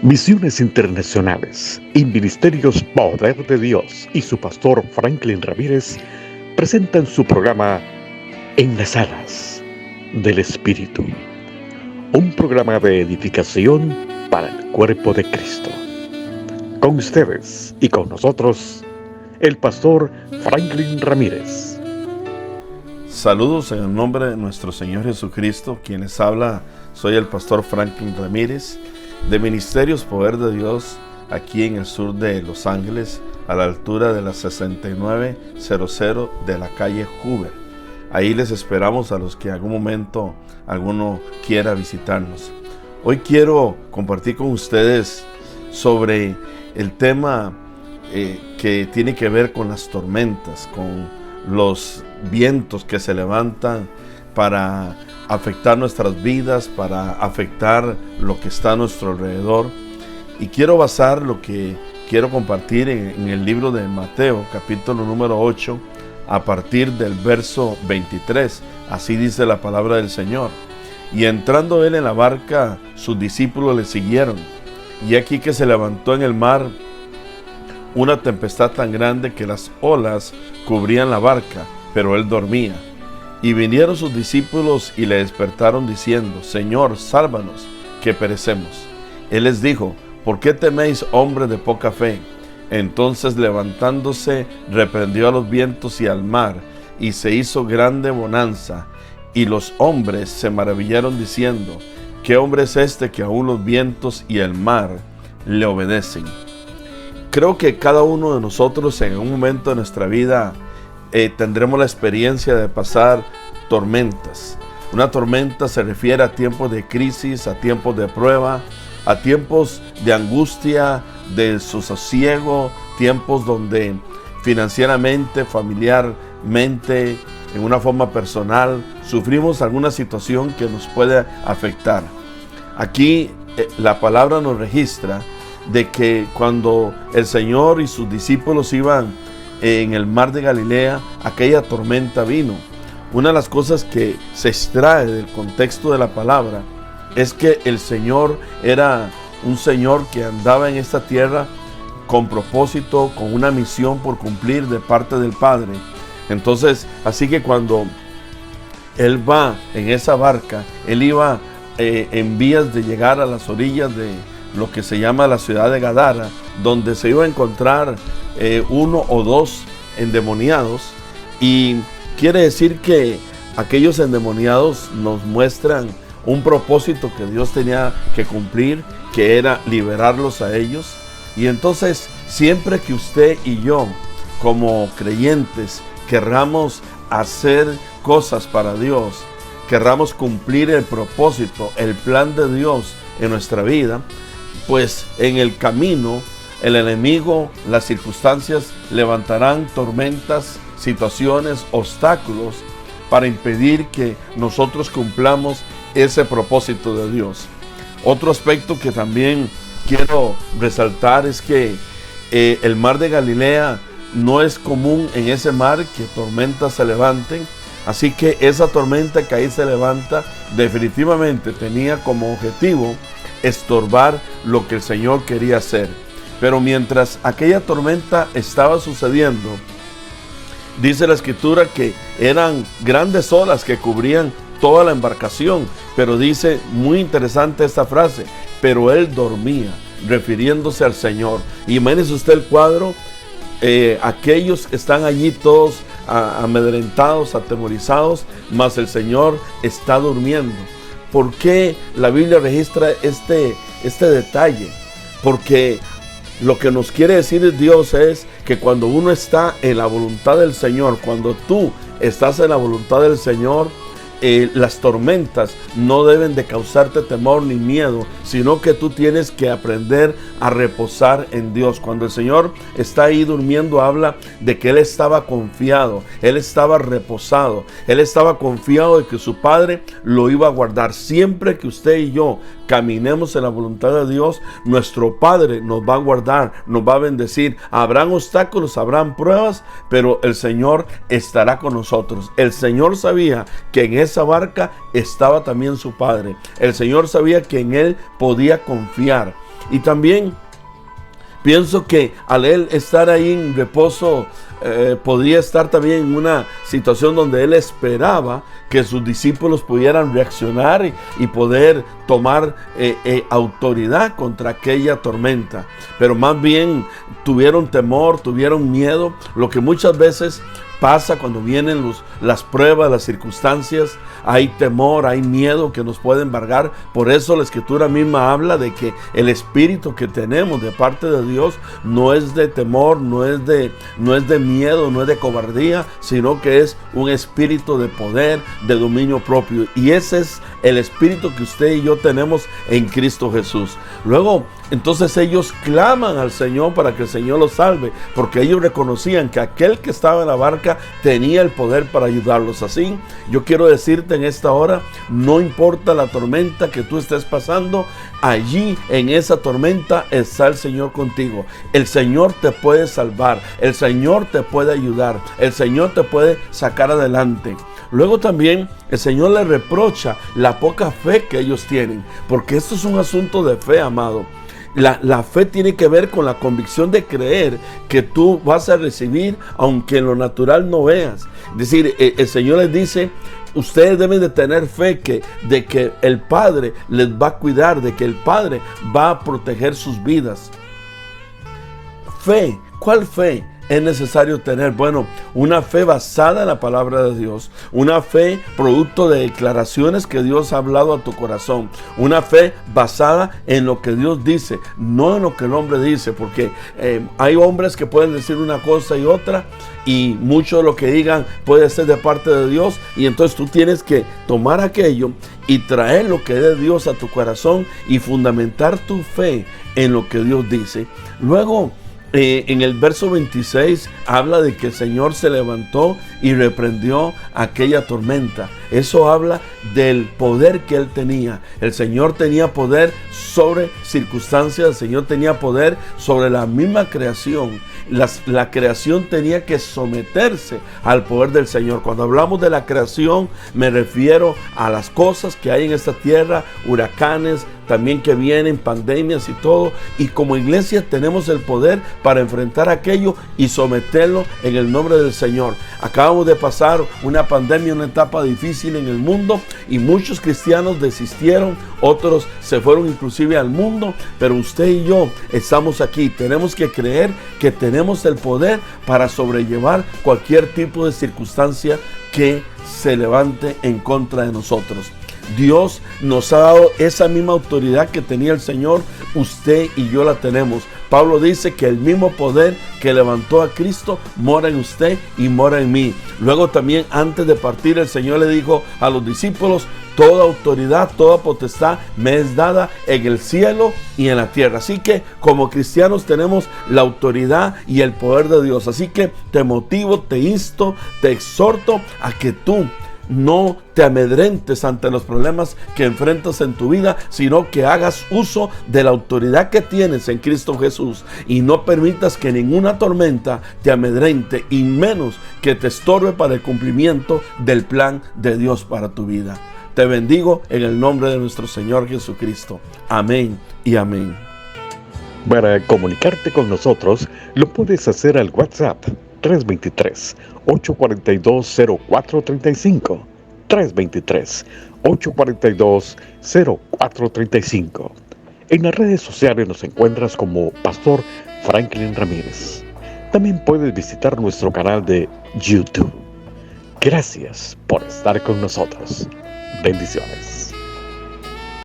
Misiones Internacionales y Ministerios Poder de Dios y su pastor Franklin Ramírez presentan su programa En las Alas del Espíritu, un programa de edificación para el cuerpo de Cristo. Con ustedes y con nosotros, el pastor Franklin Ramírez. Saludos en el nombre de nuestro Señor Jesucristo. Quien les habla, soy el pastor Franklin Ramírez, de Ministerios Poder de Dios, aquí en el sur de Los Ángeles, a la altura de la 6900 de la calle Hoover. Ahí les esperamos a los que en algún momento alguno quiera visitarnos. Hoy quiero compartir con ustedes sobre el tema que tiene que ver con las tormentas, con los vientos que se levantan para afectar nuestras vidas, para afectar lo que está a nuestro alrededor. Y quiero basar lo que quiero compartir en el libro de Mateo, capítulo número 8, a partir del verso 23. Así dice la palabra del Señor. Y entrando él en la barca, sus discípulos le siguieron. Y aquí que se levantó en el mar una tempestad tan grande que las olas cubrían la barca, pero él dormía. Y vinieron sus discípulos y le despertaron diciendo: Señor, sálvanos, que perecemos. Él les dijo: ¿por qué teméis, hombres de poca fe? Entonces levantándose, reprendió a los vientos y al mar, y se hizo grande bonanza. Y los hombres se maravillaron diciendo: ¿qué hombre es este que aún los vientos y el mar le obedecen? Creo que cada uno de nosotros en un momento de nuestra vida tendremos la experiencia de pasar tormentas. Una tormenta se refiere a tiempos de crisis, a tiempos de prueba, a tiempos de angustia, de desasosiego, tiempos donde financieramente, familiarmente, en una forma personal, sufrimos alguna situación que nos puede afectar. Aquí la palabra nos registra de que cuando el Señor y sus discípulos iban en el mar de Galilea, aquella tormenta vino. Una de las cosas que se extrae del contexto de la palabra es que el Señor era un Señor que andaba en esta tierra con propósito, con una misión por cumplir de parte del Padre. Entonces, así que cuando Él va en esa barca, Él iba en vías de llegar a las orillas de lo que se llama la ciudad de Gadara, donde se iba a encontrar uno o dos endemoniados. Y quiere decir que aquellos endemoniados nos muestran un propósito que Dios tenía que cumplir, que era liberarlos a ellos. Y entonces, siempre que usted y yo, como creyentes, querramos hacer cosas para Dios, querramos cumplir el propósito, el plan de Dios en nuestra vida, pues en el camino el enemigo, las circunstancias levantarán tormentas, situaciones, obstáculos para impedir que nosotros cumplamos ese propósito de Dios. Otro aspecto que también quiero resaltar es que el mar de Galilea no es común en ese mar que tormentas se levanten. Así que esa tormenta que ahí se levanta definitivamente tenía como objetivo estorbar lo que el Señor quería hacer. Pero mientras aquella tormenta estaba sucediendo, dice la Escritura que eran grandes olas que cubrían toda la embarcación. Pero dice, muy interesante esta frase: pero él dormía, refiriéndose al Señor. Y imagínese usted el cuadro, aquellos que están allí todos amedrentados, atemorizados, mas el Señor está durmiendo. ¿Por qué la Biblia registra este detalle? Porque lo que nos quiere decir Dios es que cuando uno está en la voluntad del Señor, cuando tú estás en la voluntad del Señor, las tormentas no deben de causarte temor ni miedo, sino que tú tienes que aprender a reposar en Dios. Cuando el Señor está ahí durmiendo, habla de que Él estaba confiado, Él estaba reposado, Él estaba confiado de que su Padre lo iba a guardar. Siempre que usted y yo caminemos en la voluntad de Dios, nuestro Padre nos va a guardar, nos va a bendecir. Habrán obstáculos, habrán pruebas, pero el Señor estará con nosotros. El Señor sabía que en ese esa barca estaba también su padre. El Señor sabía que en él podía confiar. Y también pienso que al él estar ahí en reposo, podría estar también en una situación donde él esperaba que sus discípulos pudieran reaccionar y poder tomar autoridad contra aquella tormenta. Pero más bien tuvieron temor, tuvieron miedo, lo que muchas veces pasa cuando vienen las pruebas, las circunstancias. Hay temor, hay miedo que nos puede embargar. Por eso la Escritura misma habla de que el espíritu que tenemos de parte de Dios no es de temor, no es de miedo, no es de cobardía, sino que es un espíritu de poder, de dominio propio. Y ese es el espíritu que usted y yo tenemos en Cristo Jesús. Luego, entonces ellos claman al Señor para que el Señor los salve, porque ellos reconocían que aquel que estaba en la barca tenía el poder para ayudarlos. Así, yo quiero decirte en esta hora, no importa la tormenta que tú estés pasando, allí en esa tormenta está el Señor contigo. El Señor te puede salvar, el Señor te puede ayudar, el Señor te puede sacar adelante. Luego también el Señor les reprocha la poca fe que ellos tienen, porque esto es un asunto de fe, amado. La fe tiene que ver con la convicción de creer que tú vas a recibir aunque en lo natural no veas. Es decir, el Señor les dice, ustedes deben de tener fe de que el Padre les va a cuidar, de que el Padre va a proteger sus vidas. Fe, ¿cuál fe es necesario tener? Bueno, una fe basada en la palabra de Dios, una fe producto de declaraciones que Dios ha hablado a tu corazón, una fe basada en lo que Dios dice, no en lo que el hombre dice, porque hay hombres que pueden decir una cosa y otra, y mucho de lo que digan puede ser de parte de Dios, y entonces tú tienes que tomar aquello y traer lo que es de Dios a tu corazón y fundamentar tu fe en lo que Dios dice. Luego, en el verso 26 habla de que el Señor se levantó y reprendió aquella tormenta. Eso habla del poder que Él tenía. El Señor tenía poder sobre circunstancias, el Señor tenía poder sobre la misma creación. La creación tenía que someterse al poder del Señor. Cuando hablamos de la creación, me refiero a las cosas que hay en esta tierra, huracanes, también que vienen, pandemias y todo. Y como iglesia tenemos el poder para enfrentar aquello y someterlo en el nombre del Señor. Acabamos de pasar una pandemia, una etapa difícil en el mundo, y muchos cristianos desistieron, otros se fueron inclusive al mundo, pero usted y yo estamos aquí. Tenemos que creer que tenemos el poder para sobrellevar cualquier tipo de circunstancia que se levante en contra de nosotros. Dios nos ha dado esa misma autoridad que tenía el Señor, usted y yo la tenemos. Pablo dice que el mismo poder que levantó a Cristo mora en usted y mora en mí. Luego también, antes de partir, el Señor le dijo a los discípulos, toda autoridad, toda potestad me es dada en el cielo y en la tierra. Así que como cristianos tenemos la autoridad y el poder de Dios. Así que te motivo, te insto, te exhorto a que tú no te amedrentes ante los problemas que enfrentas en tu vida, sino que hagas uso de la autoridad que tienes en Cristo Jesús y no permitas que ninguna tormenta te amedrente y menos que te estorbe para el cumplimiento del plan de Dios para tu vida. Te bendigo en el nombre de nuestro Señor Jesucristo. Amén y amén. Para comunicarte con nosotros, lo puedes hacer al WhatsApp 323-842-0435. 323-842-0435. En las redes sociales nos encuentras como Pastor Franklin Ramírez. También puedes visitar nuestro canal de YouTube. Gracias por estar con nosotros. Bendiciones.